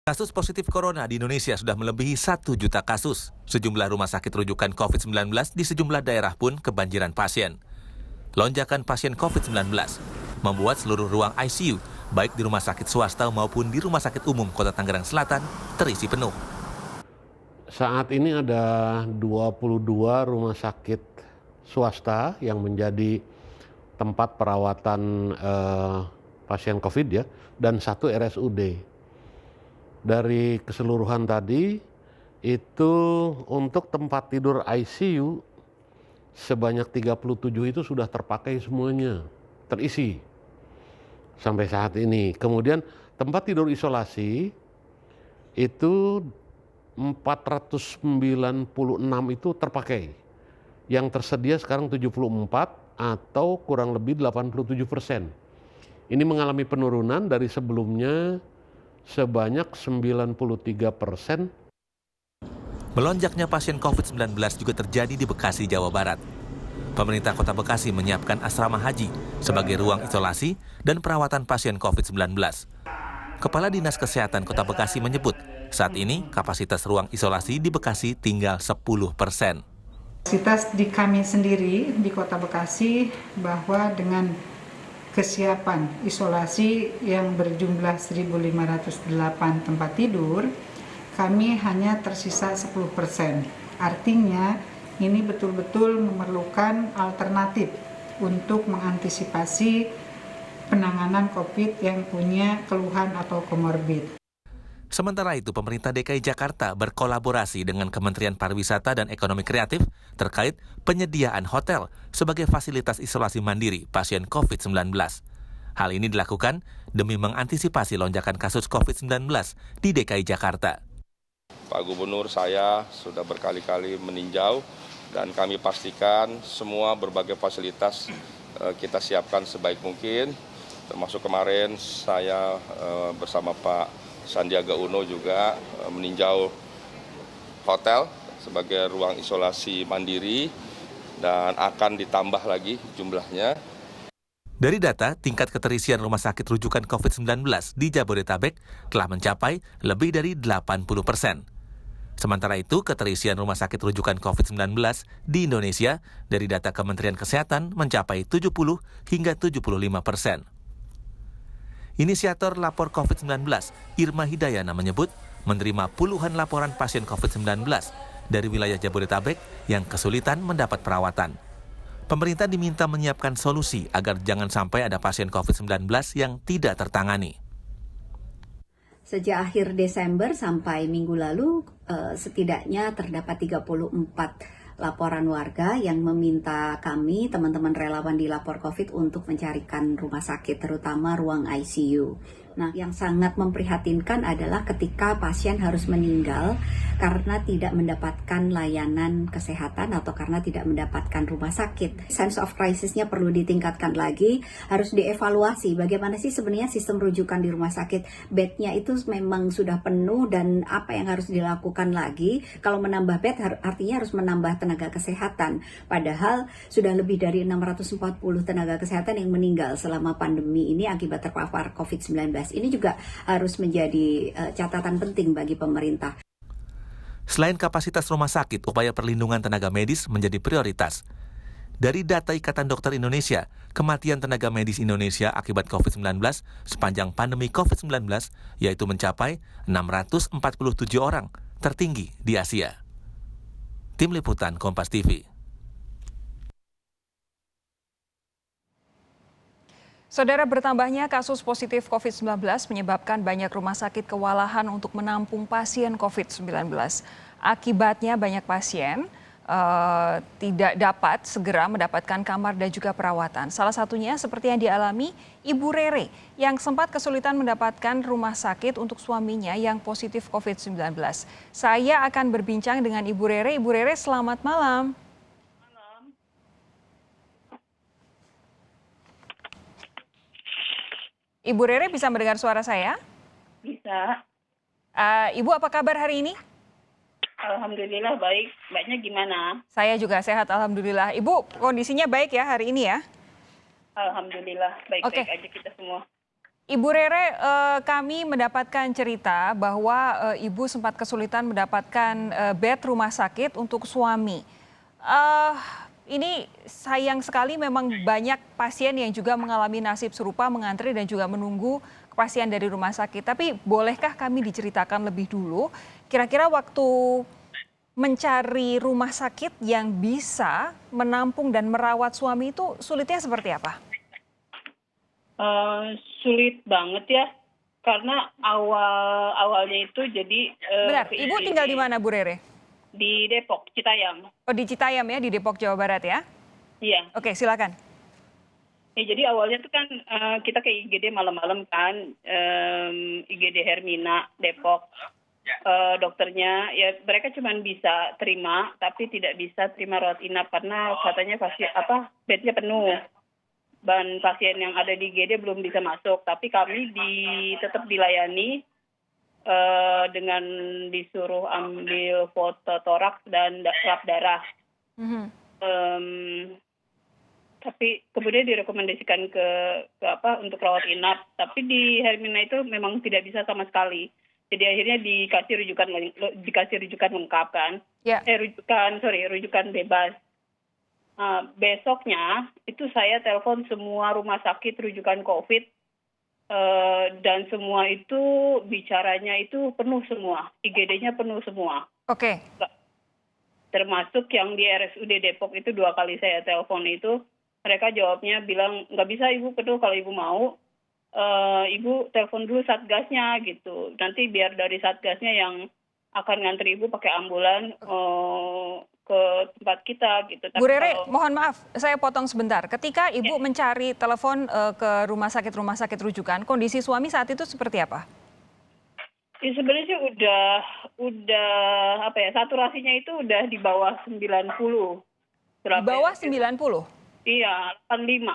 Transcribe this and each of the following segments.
Kasus positif corona di Indonesia sudah melebihi 1 juta kasus. Sejumlah rumah sakit rujukan COVID-19 di sejumlah daerah pun kebanjiran pasien. Lonjakan pasien COVID-19 membuat seluruh ruang ICU, baik di rumah sakit swasta maupun di rumah sakit umum Kota Tangerang Selatan, terisi penuh. Saat ini ada 22 rumah sakit swasta yang menjadi tempat perawatan pasien COVID ya, dan 1 RSUD. Dari keseluruhan tadi, itu untuk tempat tidur ICU sebanyak 37 itu sudah terpakai semuanya, terisi sampai saat ini. Kemudian tempat tidur isolasi itu 496 itu terpakai. Yang tersedia sekarang 74 atau kurang lebih 87%. Ini mengalami penurunan dari sebelumnya sebanyak 93%. Melonjaknya pasien COVID-19 juga terjadi di Bekasi, Jawa Barat. Pemerintah Kota Bekasi menyiapkan asrama haji sebagai ruang isolasi dan perawatan pasien COVID-19. Kepala Dinas Kesehatan Kota Bekasi menyebut, saat ini kapasitas ruang isolasi di Bekasi tinggal 10%. Kapasitas di kami sendiri di Kota Bekasi bahwa dengan kesiapan isolasi yang berjumlah 1.508 tempat tidur, kami hanya tersisa 10%. Artinya ini betul-betul memerlukan alternatif untuk mengantisipasi penanganan COVID yang punya keluhan atau komorbid. Sementara itu, pemerintah DKI Jakarta berkolaborasi dengan Kementerian Pariwisata dan Ekonomi Kreatif terkait penyediaan hotel sebagai fasilitas isolasi mandiri pasien COVID-19. Hal ini dilakukan demi mengantisipasi lonjakan kasus COVID-19 di DKI Jakarta. Pak Gubernur saya sudah berkali-kali meninjau dan kami pastikan semua berbagai fasilitas kita siapkan sebaik mungkin. Termasuk kemarin saya bersama Pak Sandiaga Uno juga meninjau hotel sebagai ruang isolasi mandiri dan akan ditambah lagi jumlahnya. Dari data, tingkat keterisian rumah sakit rujukan COVID-19 di Jabodetabek telah mencapai lebih dari 80%. Sementara itu, keterisian rumah sakit rujukan COVID-19 di Indonesia dari data Kementerian Kesehatan mencapai 70 hingga 75%. Inisiator lapor COVID-19, Irma Hidayana menyebut menerima puluhan laporan pasien COVID-19 dari wilayah Jabodetabek yang kesulitan mendapat perawatan. Pemerintah diminta menyiapkan solusi agar jangan sampai ada pasien COVID-19 yang tidak tertangani. Sejak akhir Desember sampai minggu lalu, setidaknya terdapat 34 laporan warga yang meminta kami, teman-teman relawan di Lapor COVID, untuk mencarikan rumah sakit, terutama ruang ICU. Nah, yang sangat memprihatinkan adalah ketika pasien harus meninggal karena tidak mendapatkan layanan kesehatan atau karena tidak mendapatkan rumah sakit. Sense of crisis-nya perlu ditingkatkan lagi, harus dievaluasi bagaimana sih sebenarnya sistem rujukan di rumah sakit. Bed-nya itu memang sudah penuh dan apa yang harus dilakukan lagi. Kalau menambah bed artinya harus menambah tenaga kesehatan. Padahal sudah lebih dari 640 tenaga kesehatan yang meninggal selama pandemi ini akibat terpapar COVID-19. Ini juga harus menjadi catatan penting bagi pemerintah. Selain kapasitas rumah sakit, upaya perlindungan tenaga medis menjadi prioritas. Dari data Ikatan Dokter Indonesia, kematian tenaga medis Indonesia akibat COVID-19 sepanjang pandemi COVID-19 yaitu mencapai 647 orang, tertinggi di Asia. Tim Liputan Kompas TV. Saudara, bertambahnya kasus positif COVID-19 menyebabkan banyak rumah sakit kewalahan untuk menampung pasien COVID-19. Akibatnya banyak pasien tidak dapat segera mendapatkan kamar dan juga perawatan. Salah satunya seperti yang dialami Ibu Rere yang sempat kesulitan mendapatkan rumah sakit untuk suaminya yang positif COVID-19. Saya akan berbincang dengan Ibu Rere. Ibu Rere, selamat malam. Ibu Rere bisa mendengar suara saya? Bisa. Ibu apa kabar hari ini? Alhamdulillah baik. Mbaknya gimana? Saya juga sehat, alhamdulillah. Ibu kondisinya baik ya hari ini ya? Alhamdulillah baik-baik aja kita semua. Ibu Rere, kami mendapatkan cerita bahwa Ibu sempat kesulitan mendapatkan bed rumah sakit untuk suami. Eh, ini sayang sekali memang banyak pasien yang juga mengalami nasib serupa mengantri dan juga menunggu kepastian dari rumah sakit. Tapi bolehkah kami diceritakan lebih dulu kira-kira waktu mencari rumah sakit yang bisa menampung dan merawat suami itu sulitnya seperti apa? Sulit banget ya, karena awalnya itu jadi Benar, ke Ibu IGD tinggal di mana Bu Rere? di Depok, Citayam. Oh di Citayam ya, di Depok, Jawa Barat ya? Iya. Oke, silakan. Ya, jadi awalnya tuh kan kita ke IGD malam-malam kan, IGD Hermina Depok. Dokternya ya mereka cuma bisa terima, tapi tidak bisa terima rawat inap karena katanya bednya penuh. Dan pasien yang ada di IGD belum bisa masuk, tapi kami tetap dilayani dengan disuruh ambil foto toraks dan lab darah. Mhm. Tapi kemudian direkomendasikan ke untuk rawat inap, tapi di Hermina itu memang tidak bisa sama sekali. Jadi akhirnya dikasih rujukan lengkap kan, Ya. rujukan bebas. Besoknya itu saya telepon semua rumah sakit rujukan COVID dan semua itu bicaranya itu penuh semua, IGD-nya penuh semua. Oke. Termasuk yang di RSUD Depok itu 2 kali saya telepon itu, mereka jawabnya bilang nggak bisa Ibu penuh, kalau Ibu mau Ibu telepon dulu satgasnya gitu. Nanti biar dari satgasnya yang akan ngantri Ibu pakai ambulan ke tempat kita gitu. Bu Rere, mohon maaf, saya potong sebentar. Ketika Ibu mencari telepon ke rumah sakit rujukan, kondisi suami saat itu seperti apa? Ya sebenarnya sih udah saturasinya itu udah di bawah 90. Di bawah 90? Iya, 85.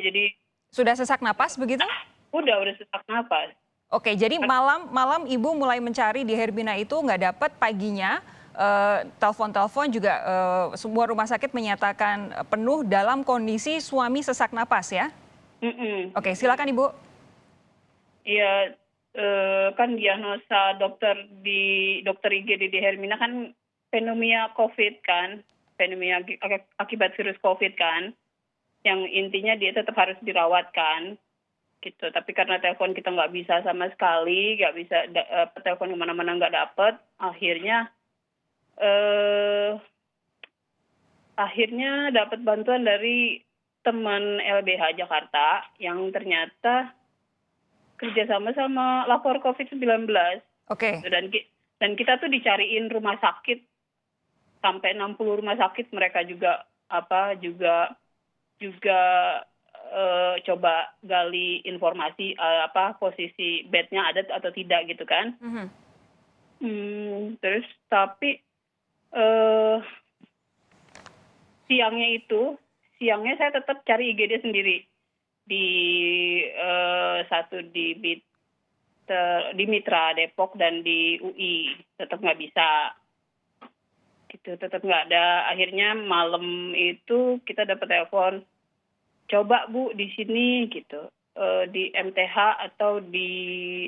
Jadi Sudah sesak napas begitu? udah sesak napas. Oke, jadi malam Ibu mulai mencari di Hermina itu nggak dapat, paginya telepon juga semua rumah sakit menyatakan penuh dalam kondisi suami sesak napas ya? Oke, silakan Ibu. Iya, kan diagnosa dokter IGD di Hermina kan pneumonia COVID kan, pneumonia akibat virus COVID kan, yang intinya dia tetap harus dirawat kan, gitu. Tapi karena telepon kita nggak bisa sama sekali, nggak bisa telepon kemana-mana nggak dapet, akhirnya dapat bantuan dari teman LBH Jakarta yang ternyata kerjasama sama lapor COVID-19. Oke. Dan kita tuh dicariin rumah sakit sampai 60 rumah sakit, mereka juga coba gali informasi posisi bednya ada atau tidak gitu kan. Terus tapi siangnya saya tetap cari IGD sendiri di di Mitra Depok dan di UI, tetap nggak bisa gitu, tetap nggak ada. Akhirnya malam itu kita dapat telepon, coba Bu di sini gitu, di MTH atau di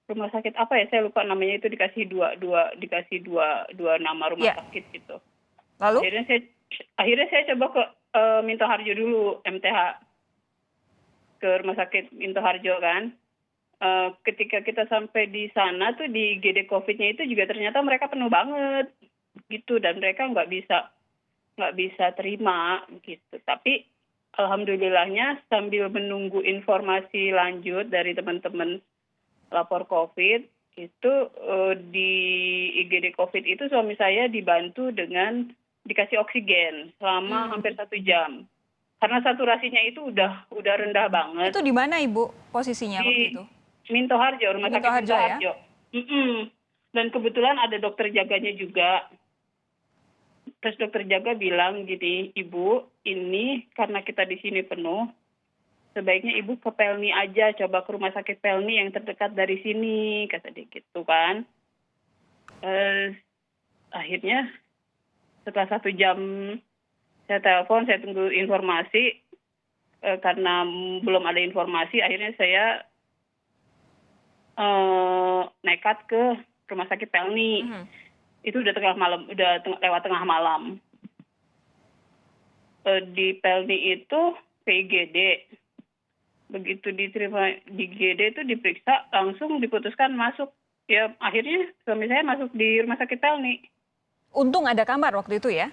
rumah sakit apa ya, saya lupa namanya, itu dikasih dua nama rumah sakit gitu. Lalu? Akhirnya saya coba ke Minto Harjo dulu, MTH, ke rumah sakit Minto Harjo kan. Ketika kita sampai di sana tuh di IGD COVID-nya itu juga ternyata mereka penuh banget gitu, dan mereka nggak bisa terima gitu. Tapi alhamdulillahnya sambil menunggu informasi lanjut dari teman-teman lapor COVID itu, di IGD COVID itu suami saya dibantu dengan dikasih oksigen selama hampir 1 jam. Karena saturasinya itu udah rendah banget. Itu di mana Ibu posisinya waktu itu? Minto Harjo, rumah sakit Minto Harjo. Ya? Dan kebetulan ada dokter jaganya juga. Terus dokter jaga bilang gini, Ibu, ini karena kita di sini penuh, sebaiknya Ibu ke Pelni aja, coba ke rumah sakit Pelni yang terdekat dari sini, kata dia gitu kan. Akhirnya setelah 1 jam saya telepon, saya tunggu informasi, karena belum ada informasi, akhirnya saya nekat ke rumah sakit Pelni. Itu udah lewat tengah malam. Di Pelni itu ke IGD. Begitu diterima di IGD itu diperiksa, langsung diputuskan masuk. Ya akhirnya suami saya masuk di rumah sakit Pelni. Untung ada kamar waktu itu ya?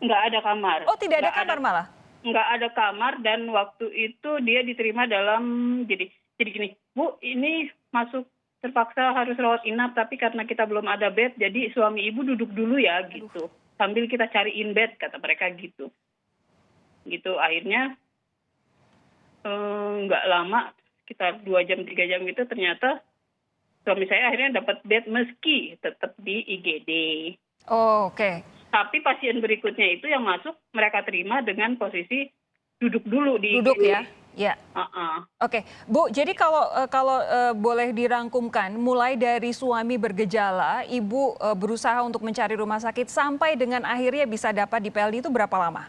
Nggak ada kamar. Oh, tidak ada kamar malah? Nggak ada kamar, dan waktu itu dia diterima dalam, jadi gini, Bu, ini masuk terpaksa harus rawat inap, tapi karena kita belum ada bed, jadi suami ibu duduk dulu ya, gitu. Sambil kita cariin bed, kata mereka gitu. Gitu, akhirnya nggak lama, sekitar 2 jam, 3 jam gitu, ternyata suami saya akhirnya dapat bed meski tetap di IGD. Oh, oke. Tapi pasien berikutnya itu yang masuk mereka terima dengan posisi duduk dulu di Duduk IGD. ya? Ya. Oke, Bu. Jadi kalau boleh dirangkumkan, mulai dari suami bergejala, ibu berusaha untuk mencari rumah sakit sampai dengan akhirnya bisa dapat di PLD itu berapa lama?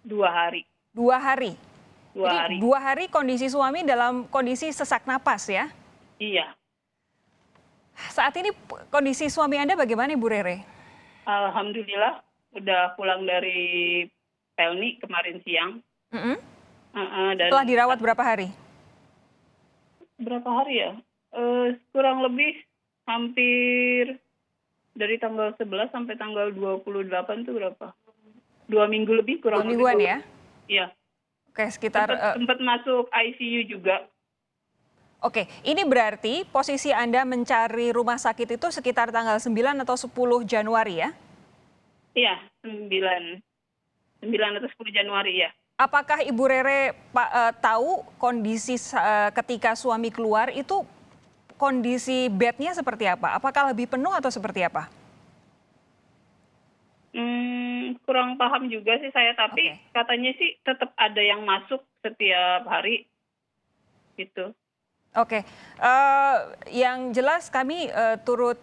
2 hari. 2 hari. Jadi hari. 2 hari kondisi suami dalam kondisi sesak napas ya? Iya. Saat ini kondisi suami Anda bagaimana, Ibu Rere? Alhamdulillah udah pulang dari Pelni kemarin siang. Dan Setelah dirawat berapa hari? Berapa hari ya? Kurang lebih hampir dari tanggal 11 sampai tanggal 28 itu berapa? 2 minggu lebih, kurang 2 mingguan ya? Iya. Oke, sekitar... Sempat masuk ICU juga. Oke, ini berarti posisi Anda mencari rumah sakit itu sekitar tanggal 9 atau 10 Januari ya? Iya, 9 atau 10 Januari ya. Apakah Ibu Rere tahu kondisi ketika suami keluar itu kondisi bednya seperti apa? Apakah lebih penuh atau seperti apa? Kurang paham juga sih saya, tapi katanya sih tetap ada yang masuk setiap hari gitu. Oke, yang jelas kami turut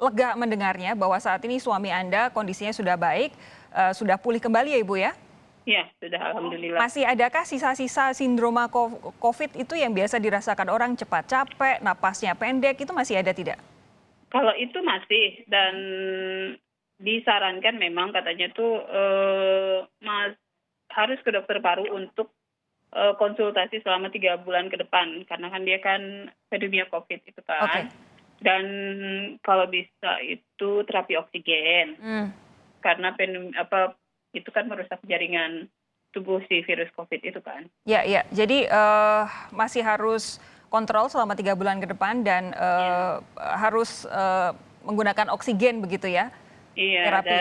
lega mendengarnya bahwa saat ini suami Anda kondisinya sudah baik, sudah pulih kembali ya Ibu ya? Iya, sudah alhamdulillah. Masih adakah sisa-sisa sindroma COVID itu yang biasa dirasakan orang, cepat capek, napasnya pendek, itu masih ada tidak? Kalau itu masih, dan disarankan memang katanya tuh harus ke dokter paru untuk konsultasi selama 3 bulan ke depan, karena kan dia kan pandemi COVID itu kan. Dan kalau bisa itu terapi oksigen, karena itu kan merusak jaringan tubuh si virus COVID itu kan. Ya, jadi masih harus kontrol selama 3 bulan ke depan dan harus menggunakan oksigen begitu ya? Iya, terapi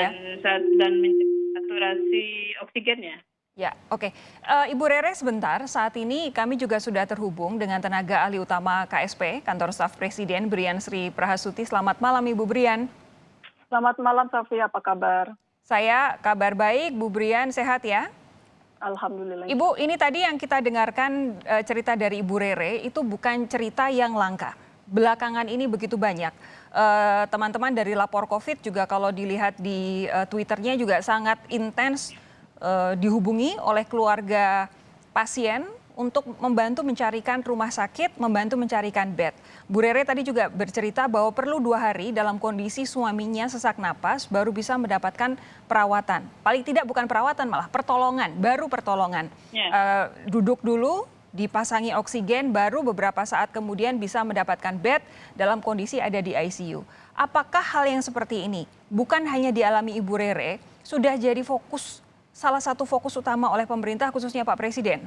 dan mencegah saturasi oksigennya. Ya, oke. Ibu Rere sebentar, saat ini kami juga sudah terhubung dengan tenaga ahli utama KSP, Kantor Staf Presiden, Brian Sri Prahasuti. Selamat malam Ibu Brian. Selamat malam Safi, apa kabar? Saya kabar baik, Bu Brian sehat ya? Alhamdulillah. Ibu, ini tadi yang kita dengarkan cerita dari Ibu Rere itu bukan cerita yang langka. Belakangan ini begitu banyak. Teman-teman dari Lapor COVID juga kalau dilihat di Twitternya juga sangat intens dihubungi oleh keluarga pasien untuk membantu mencarikan rumah sakit, membantu mencarikan bed. Bu Rere tadi juga bercerita bahwa perlu 2 hari dalam kondisi suaminya sesak napas baru bisa mendapatkan perawatan. Paling tidak bukan perawatan, malah pertolongan, baru pertolongan. Duduk dulu, dipasangi oksigen, baru beberapa saat kemudian bisa mendapatkan bed dalam kondisi ada di ICU. Apakah hal yang seperti ini bukan hanya dialami Ibu Rere, sudah jadi salah satu fokus utama oleh pemerintah khususnya Pak Presiden?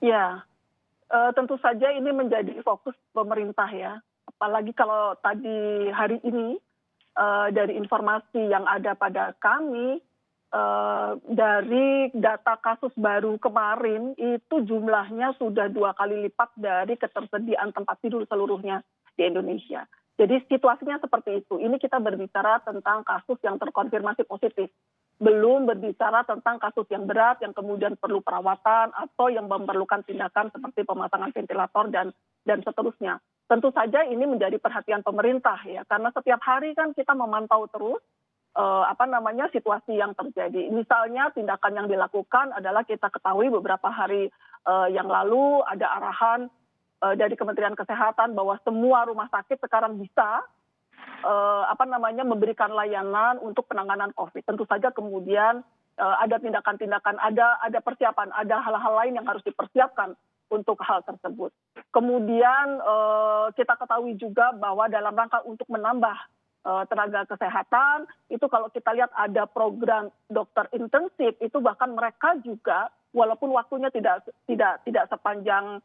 Ya, tentu saja ini menjadi fokus pemerintah ya. Apalagi kalau tadi hari ini dari informasi yang ada pada kami, dari data kasus baru kemarin itu jumlahnya sudah 2 kali lipat dari ketersediaan tempat tidur seluruhnya di Indonesia. Jadi situasinya seperti itu. Ini kita berbicara tentang kasus yang terkonfirmasi positif. Belum berbicara tentang kasus yang berat yang kemudian perlu perawatan atau yang memerlukan tindakan seperti pemasangan ventilator dan seterusnya. Tentu saja ini menjadi perhatian pemerintah ya, karena setiap hari kan kita memantau terus situasi yang terjadi. Misalnya tindakan yang dilakukan adalah kita ketahui beberapa hari yang lalu ada arahan dari Kementerian Kesehatan bahwa semua rumah sakit sekarang bisa memberikan layanan untuk penanganan COVID. Tentu saja kemudian ada tindakan-tindakan, ada persiapan, ada hal-hal lain yang harus dipersiapkan untuk hal tersebut. Kemudian kita ketahui juga bahwa dalam rangka untuk menambah tenaga kesehatan, itu kalau kita lihat ada program dokter intensif, itu bahkan mereka juga walaupun waktunya tidak sepanjang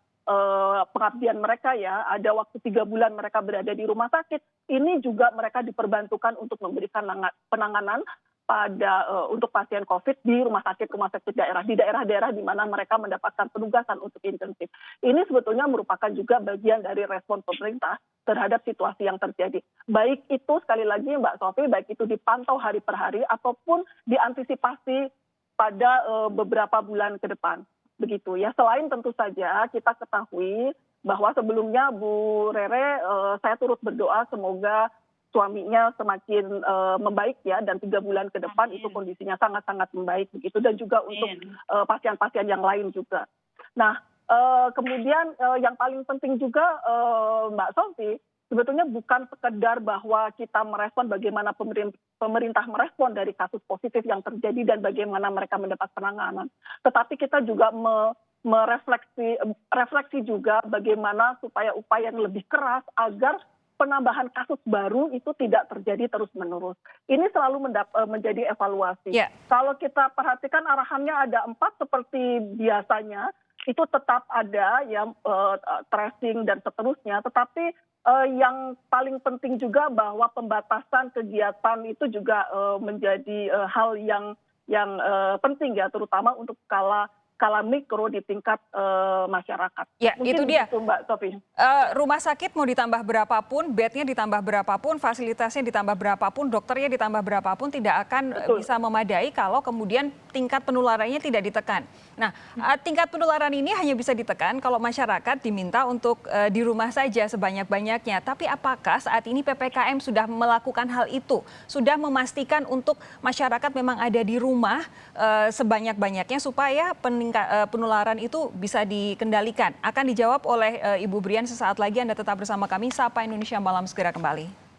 pengabdian mereka ya, ada waktu 3 bulan mereka berada di rumah sakit, ini juga mereka diperbantukan untuk memberikan penanganan untuk pasien COVID di rumah sakit daerah, di daerah-daerah di mana mereka mendapatkan penugasan untuk intensif. Ini sebetulnya merupakan juga bagian dari respon pemerintah terhadap situasi yang terjadi. Baik itu sekali lagi Mbak Sofi, baik itu dipantau hari per hari ataupun diantisipasi pada beberapa bulan ke depan. Begitu ya. Selain tentu saja kita ketahui bahwa sebelumnya Bu Rere, saya turut berdoa semoga suaminya semakin membaik ya, dan 3 bulan ke depan itu kondisinya sangat-sangat membaik begitu, dan juga untuk pasien-pasien yang lain juga. Nah, kemudian yang paling penting juga Mbak Sofi, sebetulnya bukan sekedar bahwa kita merespon bagaimana pemerintah merespon dari kasus positif yang terjadi dan bagaimana mereka mendapat penanganan, tetapi kita juga refleksi juga bagaimana supaya upaya yang lebih keras agar penambahan kasus baru itu tidak terjadi terus-menerus. Ini selalu menjadi evaluasi. Yeah. Kalau kita perhatikan arahannya ada 4 seperti biasanya, itu tetap ada yang tracing dan seterusnya, tetapi yang paling penting juga bahwa pembatasan kegiatan itu juga menjadi hal yang penting ya, terutama untuk skala mikro di tingkat masyarakat. Ya, mungkin itu dia. Begitu, Mbak Sofi. Rumah sakit mau ditambah berapapun, bednya ditambah berapapun, fasilitasnya ditambah berapapun, dokternya ditambah berapapun, tidak akan bisa memadai kalau kemudian tingkat penularannya tidak ditekan. Nah, tingkat penularan ini hanya bisa ditekan kalau masyarakat diminta untuk di rumah saja sebanyak-banyaknya. Tapi apakah saat ini PPKM sudah melakukan hal itu? Sudah memastikan untuk masyarakat memang ada di rumah sebanyak-banyaknya supaya penularan itu bisa dikendalikan? Akan dijawab oleh Ibu Brian sesaat lagi. Anda tetap bersama kami. Sapa Indonesia Malam segera kembali.